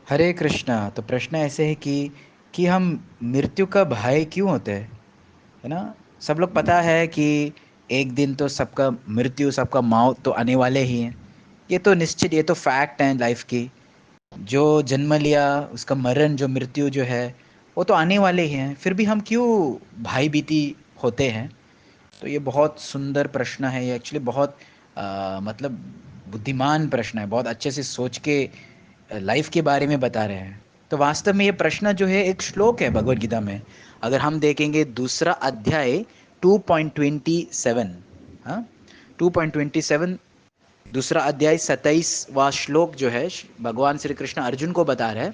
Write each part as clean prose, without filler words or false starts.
हरे कृष्णा। तो प्रश्न ऐसे है कि हम मृत्यु का भय क्यों होते हैं, है ना। सब लोग पता है कि एक दिन तो सबका मृत्यु, सबका मौत तो आने वाले ही हैं। ये तो निश्चित, ये तो फैक्ट है लाइफ की। जो जन्म लिया उसका मरण, जो मृत्यु जो है वो तो आने वाले ही हैं। फिर भी हम क्यों भाई बीती होते हैं। तो ये बहुत सुंदर प्रश्न है। ये एक्चुअली बहुत मतलब बुद्धिमान प्रश्न है। बहुत अच्छे से सोच के लाइफ के बारे में बता रहे हैं। तो वास्तव में ये प्रश्न जो है एक श्लोक है भगवत गीता में। अगर हम देखेंगे दूसरा अध्याय 2.27, हाँ 2.27, दूसरा अध्याय 27वां श्लोक जो है, भगवान श्री कृष्ण अर्जुन को बता रहे हैं,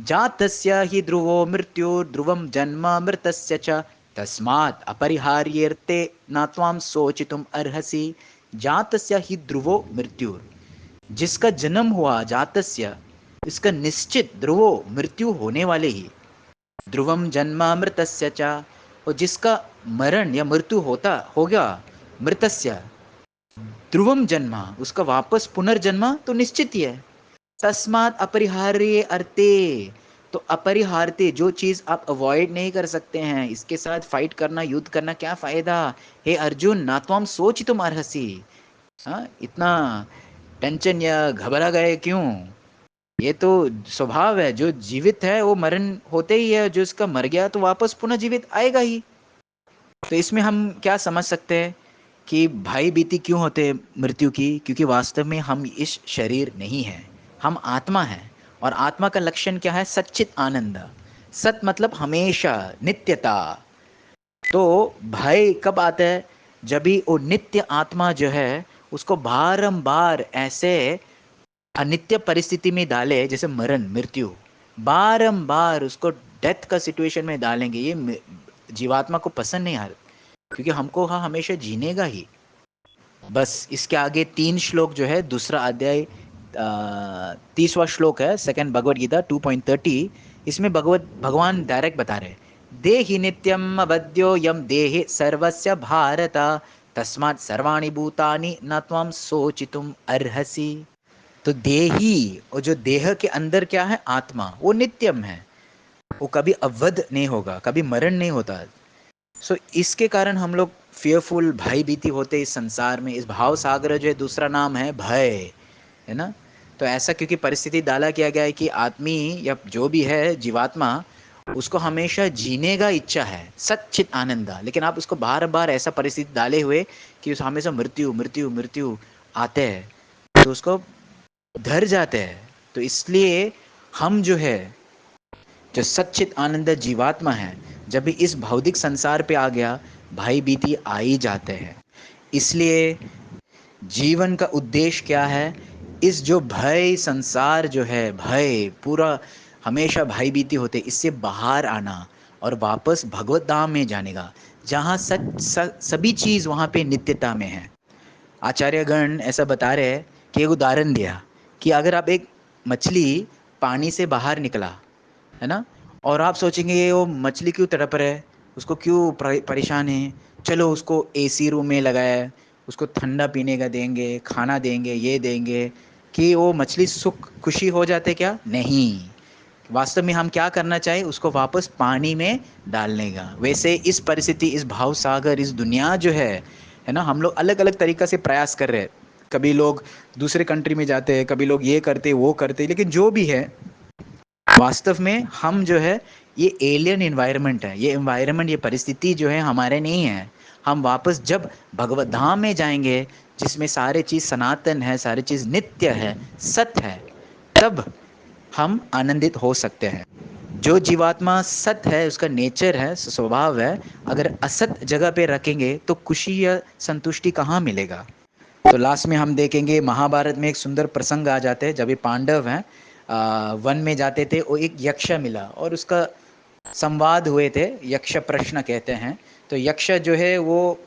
जातस्य हि ध्रुवो मृत्यु ध्रुवम जन्म मृतस्य च तस्मात् अपरिहार्येर्ते न त्वां शोचितुम अर्हसि। जातस्य हि ध्रुवो मृत्यु, जिसका जन्म हुआ, जातस्य, इसका निश्चित, ध्रुवो मृत्यु होने वाले ही, ध्रुवम जन्मामृतस्य च, और जिसका मरण या मृत्यु होता हो गया, मृतस्य, ध्रुवम जन्मा, उसका वापस पुनर्जन्म तो निश्चित ही है। तस्मात् अपरिहार्य अर्थे, तो अपरिहार्य, जो चीज आप अवॉइड नहीं कर सकते हैं, इसके साथ फाइट करना, युद्ध करना, क्या फायदा। हे अर्जुन, ना तो हम सोच तुम अर्हसी। हाँ, इतना टेंशन या घबरा गए क्यों। ये तो स्वभाव है, जो जीवित है वो मरण होते ही है, जो इसका मर गया तो वापस पुनः जीवित आएगा ही। तो इसमें हम क्या समझ सकते हैं कि भाई बीती क्यों होते हैं मृत्यु की। क्योंकि वास्तव में हम इस शरीर नहीं हैं, हम आत्मा हैं। और आत्मा का लक्षण क्या है? सच्चित आनंद। सत मतलब हमेशा, नित्यता। तो भय कब आता है? जब भी वो नित्य आत्मा जो है उसको बारंबार ऐसे अनित्य परिस्थिति में डाले, जैसे मरण, मृत्यु, बारंबार उसको डेथ का सिचुएशन में डालेंगे, ये जीवात्मा को पसंद नहीं आ रहा। क्योंकि हमको हाँ हमेशा जीनेगा ही। बस इसके आगे 3 श्लोक जो है, दूसरा अध्याय 30वां श्लोक है, सेकंड भगवद गीता 2.30। इसमें भगवान डायरेक्ट बता रहे, देहि नित्यम अवध्यो यम देहि सर्वस्य भारत तस्मात् सर्वाणि भूतानि न त्वं सोचितुम अर्हसि। तो देही, और जो देह के अंदर क्या है, आत्मा, वो नित्यम है। वो कभी अवध नहीं होगा, कभी मरण नहीं होता। सो इसके कारण हम लोग फियरफुल, भय भीति होते इस संसार में। इस भाव सागर जो है, दूसरा नाम है भय, है ना। तो ऐसा क्योंकि परिस्थिति डाला किया गया है कि आदमी या जो भी है जीवात्मा, उसको हमेशा जीने का इच्छा है, सच्चित आनंद। लेकिन आप उसको बार बार ऐसा परिस्थिति डाले हुए कि उस हमेशा मृत्यु मृत्यु मृत्यु आते हैं, तो उसको डर जाते हैं। तो इसलिए हम जो है, जो सच्चित आनंद जीवात्मा है, जब भी इस भौतिक संसार पे आ गया, भय भीति आ ही जाते हैं। इसलिए जीवन का उद्देश्य क्या है? इस जो भय संसार जो है, भय पूरा हमेशा भय भीति होते, इससे बाहर आना और वापस भगवत धाम में जाने का, जहाँ सभी चीज़ वहाँ पे नित्यता में है। आचार्यगण ऐसा बता रहे हैं कि एक उदाहरण दिया कि अगर आप एक मछली पानी से बाहर निकला, है ना, और आप सोचेंगे ये वो मछली क्यों तड़प रहा है, उसको क्यों परेशान है, चलो उसको एसी रूम में लगाया, उसको ठंडा पीने का देंगे, खाना देंगे, ये देंगे, कि वो मछली सुख खुशी हो जाते? क्या नहीं। वास्तव में हम क्या करना चाहिए? उसको वापस पानी में डालने का। वैसे इस परिस्थिति, इस भाव सागर, इस दुनिया जो है ना, हम लोग अलग अलग तरीक़ा से प्रयास कर रहे हैं। कभी लोग दूसरे कंट्री में जाते हैं, कभी लोग ये करते वो करते, लेकिन जो भी है, वास्तव में हम जो है, ये एलियन इन्वायरमेंट है। ये इन्वायरमेंट, ये परिस्थिति जो है हमारे नहीं है। हम वापस जब भगवत धाम में जाएंगे, जिसमें सारे चीज़ सनातन है, सारी चीज़ नित्य है, सत्य है, तब हम आनंदित हो सकते हैं। जो जीवात्मा सत्य है, उसका नेचर है, स्वभाव है, अगर असत जगह पे रखेंगे तो खुशी या संतुष्टि कहाँ मिलेगा। तो लास्ट में हम देखेंगे, महाभारत में एक सुंदर प्रसंग आ जाते हैं। जब ये पांडव हैं वन में जाते थे, वो एक यक्ष मिला और उसका संवाद हुए थे, यक्ष प्रश्न कहते हैं। तो यक्ष जो है वो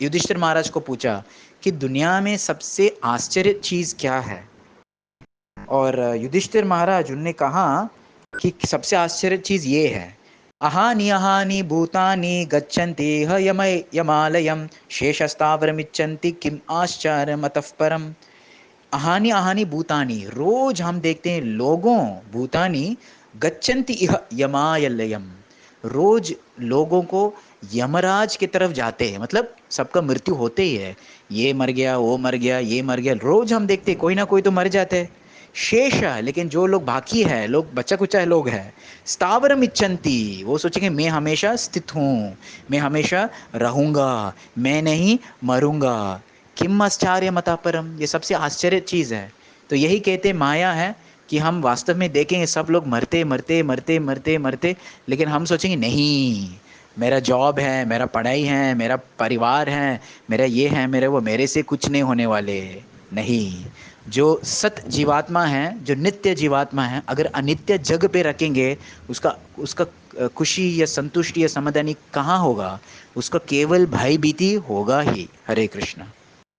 युधिष्ठिर महाराज को पूछा कि दुनिया में सबसे आश्चर्य चीज़ क्या है। और युधिष्ठिर महाराज उनने कहा कि सबसे आश्चर्य चीज़ ये है, अहानि अहानि भूतानि गच्छन्ति ह यमालयम शेषस्तावरमिच्छन्ति किम आश्चर्यमतः परम। अहानि अहानि भूतानि, रोज हम देखते हैं लोगों, भूतानि गच्छन्ति इह यमायलयम, रोज लोगों को यमराज की तरफ जाते हैं, मतलब सबका मृत्यु होते ही है, ये मर गया, वो मर गया, ये मर गया, रोज हम देखते हैं कोई ना कोई तो मर जाता है। शेष, लेकिन जो लोग बाकी है, लोग बच्चा कुचा लोग हैं, स्थावरम इच्छन्ति, वो सोचेंगे मैं हमेशा स्थित हूँ, मैं हमेशा रहूँगा, मैं नहीं मरूंगा। किम आश्चर्य मता परम, ये सबसे आश्चर्य चीज़ है। तो यही कहते माया है कि हम वास्तव में देखेंगे सब लोग मरते मरते मरते मरते मरते, लेकिन हम सोचेंगे नहीं, मेरा जॉब है, मेरा पढ़ाई है, मेरा परिवार है, मेरा ये है, मेरे वो, मेरे से कुछ नहीं होने वाले। नहीं, जो सत जीवात्मा है, जो नित्य जीवात्मा है, अगर अनित्य जग पे रखेंगे, उसका उसका खुशी या संतुष्टि या समाधानी कहाँ होगा? उसका केवल भयभीति होगा ही। हरे कृष्णा।